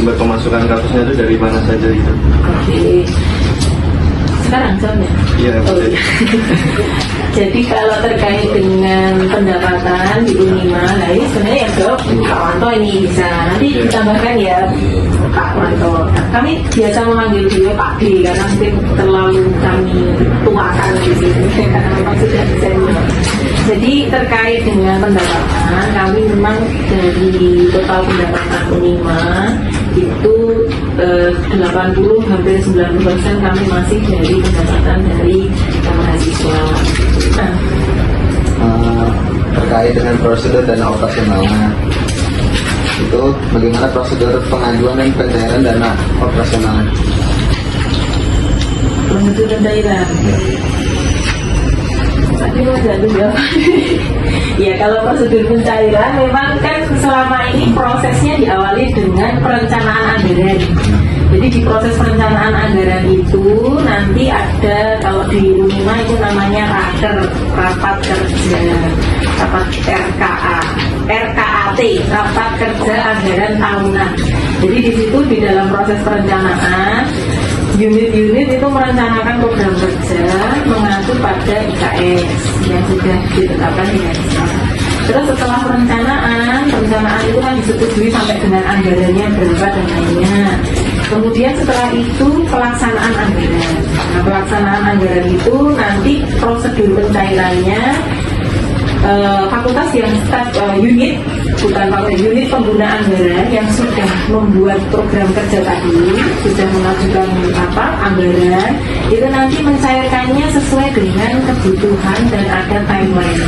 sumber pemasukan kampusnya itu dari mana saja itu? Oke. Sekarang jawabnya? Iya. Oh, iya. Jadi kalau terkait dengan pendapatan di Unima, nah ini sebenarnya yang jawab Pak Wanto ini bisa. Nanti ditambahkan ya Pak Wanto. Nah, kami biasa memanggil beliau Pak D karena mungkin terlalu kami tuakan di sini karena memang sudah senior. Jadi terkait dengan pendapatan, kami memang dari total pendapatan Unima itu 80 hampir 90% kami masih dari pendapatan dari mahasiswa. Terkait dengan prosedur dana operasionalnya, itu bagaimana prosedur pengajuan dan pencairan dana operasionalnya? Prosedur pencairan. Tadi mau jawab. Ya kalau prosedur pencairan memang kan selama ini prosesnya diawali dengan perencanaan anggaran. Jadi di proses perencanaan anggaran itu nanti ada, kalau di Unima itu namanya rapat kerja, rapat RKAT, rapat kerja anggaran tahunan. Jadi di situ di dalam proses perencanaan unit-unit itu merencanakan program kerja mengacu pada IKS yang sudah ditetapkan di IKS. Terus setelah perencanaan itu kan disetujui sampai dengan anggarannya berapa dan lainnya. Kemudian setelah itu pelaksanaan anggaran. Nah, pelaksanaan anggaran itu nanti prosedur pencairannya fakultas yang unit pengguna anggaran yang sudah membuat program kerja tadi, sudah mengajukan anggaran, itu nanti mencairkannya sesuai dengan kebutuhan dan ada timeline.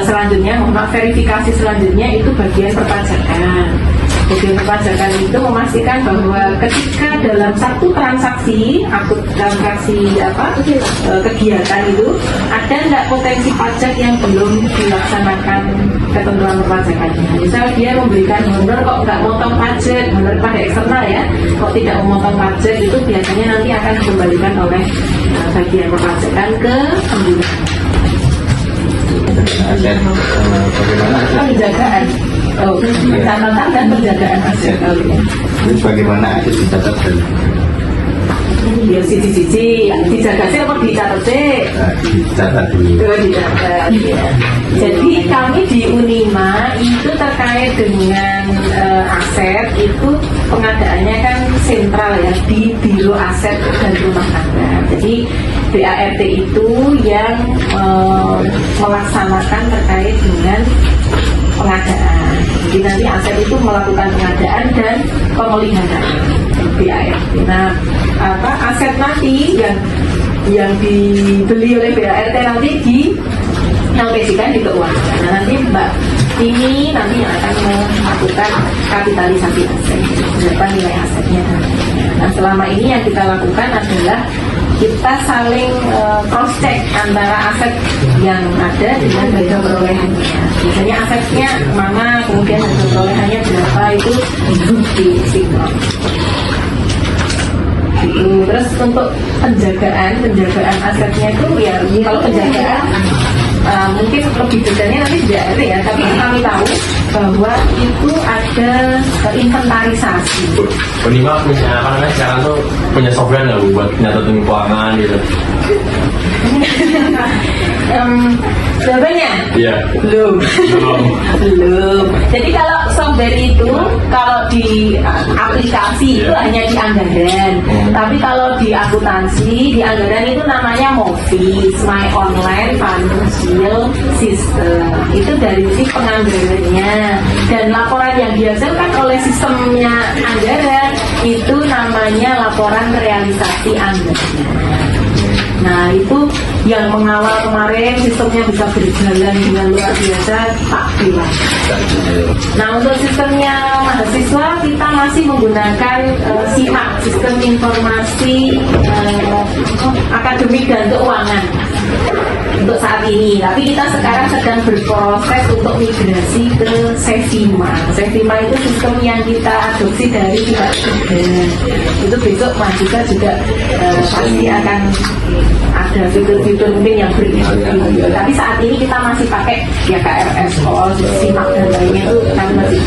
Selanjutnya, verifikasi selanjutnya itu bagian perpajakan. Bagian perpajakan itu memastikan bahwa ketika dalam satu transaksi kegiatan itu ada tidak potensi pajak yang belum dilaksanakan ketentuan perpajakannya. Misal dia memberikan honor kok nggak motong pajak, honor pada eksternal ya, kok tidak memotong pajak, itu biasanya nanti akan dikembalikan oleh bagian perpajakan ke pengguna. Penjagaan, catatan dan penjagaan aset. Terus bagaimana aset dicatatkan? Ya sisi-sisi dijaga sih apa dicatat sih? Dicatat dulu. Dicatat. Ya. Jadi kami di Unima itu terkait dengan aset itu pengadaannya kan sentral ya di Biro Aset dan Rumah Tangga. Jadi BART itu yang melaksanakan terkait dengan pengadaan. Jadi nanti aset itu melakukan pengadaan dan pemeliharaan BART. Nah, aset nanti yang dibeli oleh BART nanti dialokasikan di keuangan. Nah, nanti Mbak ini nanti yang akan melakukan kapitalisasi aset, berapa nilai asetnya. Nah, selama ini yang kita lakukan adalah kita saling cross check antara aset yang ada dengan harga perolehannya. Biasanya asetnya mana, kemudian harga perolehannya berapa, itu disinkron. Terus untuk penjagaan asetnya itu ya kalau penjagaan mungkin lebih detailnya nanti tidak ada ya, tapi kami tahu bahwa itu ada inventarisasi. Unima punya sekarang tuh punya software nggak Bu buat nyatatin keuangan gitu? Jawabannya? Iya. Belum. Jadi kalau software itu kalau di aplikasi itu hanya di anggaran. Tapi kalau di akuntansi, di anggaran itu namanya MOFIS, My Online Financial System. Itu dari si penganggarannya. Dan laporan yang dihasilkan oleh sistemnya anggaran itu namanya laporan realisasi anggaran. Nah itu yang mengawal kemarin sistemnya bisa berjalan dengan luar biasa Pak Dewa. Nah untuk sistemnya mahasiswa kita masih menggunakan SIMAK, Sistem Informasi Akademik dan Keuangan untuk saat ini. Tapi kita sekarang sedang berproses untuk migrasi ke SEVIMA. SEVIMA itu sistem yang kita adopsi dari pihak ketiga. Itu besok mahasiswa juga pasti akan ada fitur-fitur mungkin yang berbeda. Tapi saat ini kita masih pakai ya KRS, SIMAK dan lainnya itu kami masih.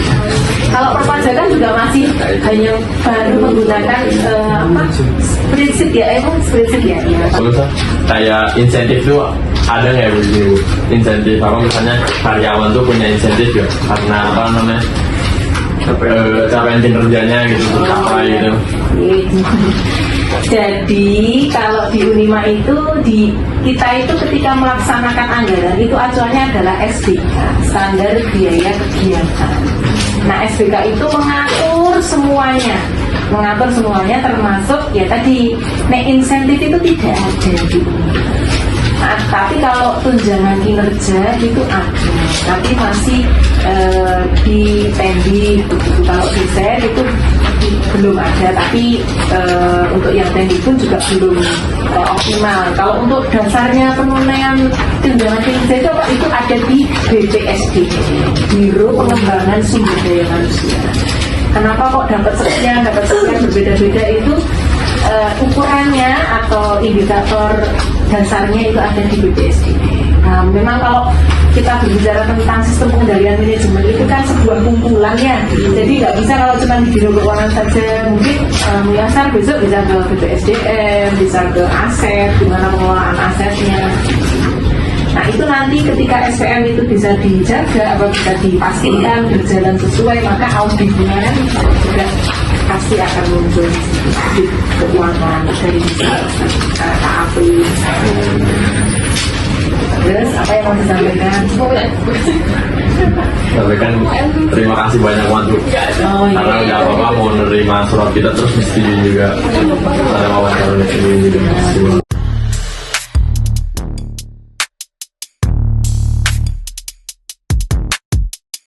Kalau perpajakan juga masih hanya baru menggunakan prinsip ya, prinsip ya. Terus kayak insentif tuh ada nggak Bu? Insentif apa misalnya karyawan tuh punya insentif ya karena apa namanya capaian kinerjanya gitu, tercapai gitu. Jadi kalau di Unima itu kita itu ketika melaksanakan anggaran itu acuannya adalah SBK, standar biaya kegiatan. Nah SBK itu mengatur semuanya termasuk ya tadi, insentif itu tidak ada di Unima. Nah, tapi kalau tunjangan kinerja itu ada, tapi masih di pending. Kalau desain itu belum ada, tapi untuk yang pending pun juga belum optimal. Kalau untuk dasarnya penunaian tunjangan kinerja itu ada di BPSD, Biro Pengembangan Sumber Daya Manusia. Kenapa kok dapat sekian berbeda-beda itu ukurannya atau indikator dasarnya itu ada di BPSD. Nah, memang kalau kita berbicara tentang sistem pengendalian manajemen itu kan sebuah kumpulan ya. Jadi nggak bisa kalau cuma di biro keuangan saja. Mungkin menyasar besok bisa ke BPSDM, bisa ke aset, gimana pengelolaan asetnya. Nah itu nanti ketika SPM itu bisa dijaga atau bisa dipastikan berjalan sesuai, maka auditnya juga pasti akan muncul audit keuangan dari KAP. Terus apa yang mau disampaikan? Sampaikan terima kasih banyak banget Bu. Karena nggak apa-apa mau nerima surat kita terus mesti juga ada wawancara di sini juga.